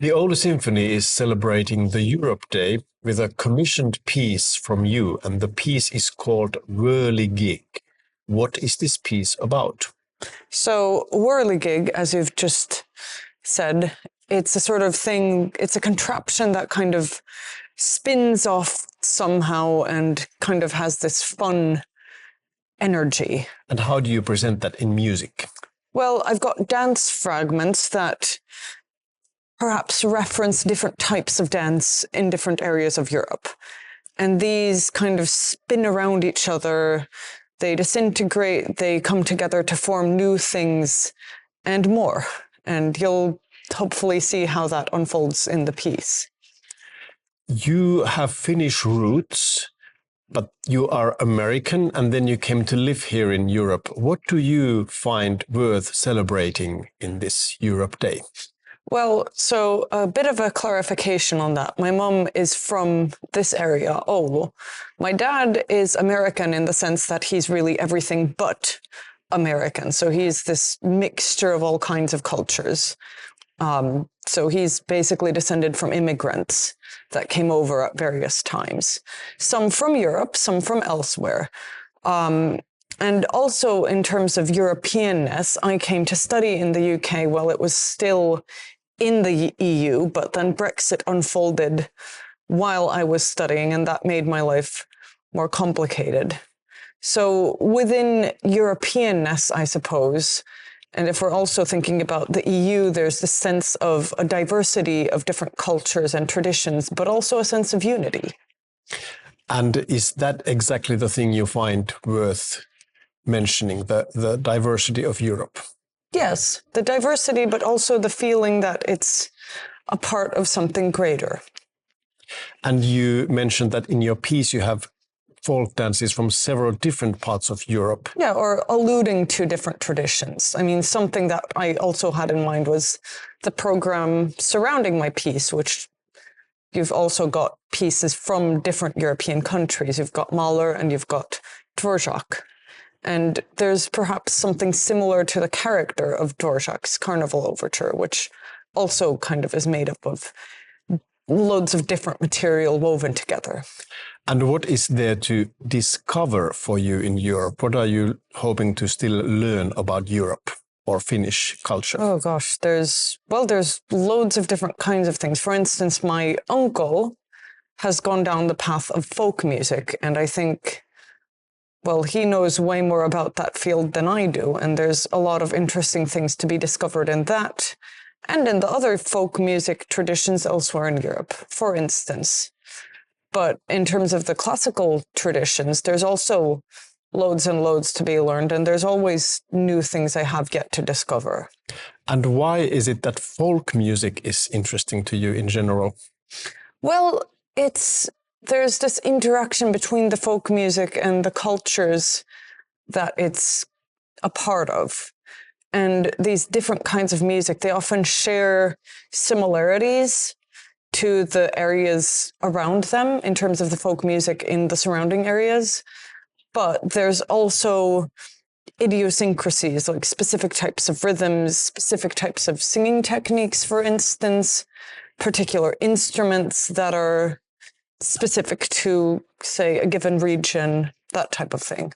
The Oulu Symphony is celebrating the Europe Day with a commissioned piece from you, and the piece is called Whirligig. What is this piece about? So Whirligig, as you've just said, it's a sort of thing, it's a contraption that kind of spins off somehow and kind of has this fun energy. And how do you present that in music? Well, I've got dance fragments that perhaps reference different types of dance in different areas of Europe. And these kind of spin around each other, they disintegrate, they come together to form new things and more. And you'll hopefully see how that unfolds in the piece. You have Finnish roots, but you are American, and then you came to live here in Europe. What do you find worth celebrating in this Europe Day? Well, so a bit of a clarification on that. My mum is from this area, Oulu. My dad is American in the sense that he's really everything but American. So he's this mixture of all kinds of cultures. So he's basically descended from immigrants that came over at various times. Some from Europe, some from elsewhere. And also in terms of Europeanness, I came to study in the UK while it was still in the EU, but then Brexit unfolded while I was studying, and that made my life more complicated. So within Europeanness, I suppose, and if we're also thinking about the EU, there's this sense of a diversity of different cultures and traditions, but also a sense of unity. And is that exactly the thing you find worth mentioning, the diversity of Europe? Yes, the diversity, but also the feeling that it's a part of something greater. And you mentioned that in your piece you have folk dances from several different parts of Europe. Yeah, or alluding to different traditions. I mean, something that I also had in mind was the program surrounding my piece, which you've also got pieces from different European countries. You've got Mahler and you've got Dvorak. And there's perhaps something similar to the character of Dvorak's Carnival Overture, which also kind of is made up of loads of different material woven together. And what is there to discover for you in Europe? What are you hoping to still learn about Europe or Finnish culture? Oh gosh, there's loads of different kinds of things. For instance, my uncle has gone down the path of folk music, and I think, well, he knows way more about that field than I do, and there's a lot of interesting things to be discovered in that and in the other folk music traditions elsewhere in Europe, for instance. But in terms of the classical traditions, there's also loads and loads to be learned, and there's always new things I have yet to discover. And why is it that folk music is interesting to you in general? Well, there's this interaction between the folk music and the cultures that it's a part of. And these different kinds of music, they often share similarities to the areas around them in terms of the folk music in the surrounding areas. But there's also idiosyncrasies, like specific types of rhythms, specific types of singing techniques, for instance, particular instruments that are specific to, say, a given region, that type of thing.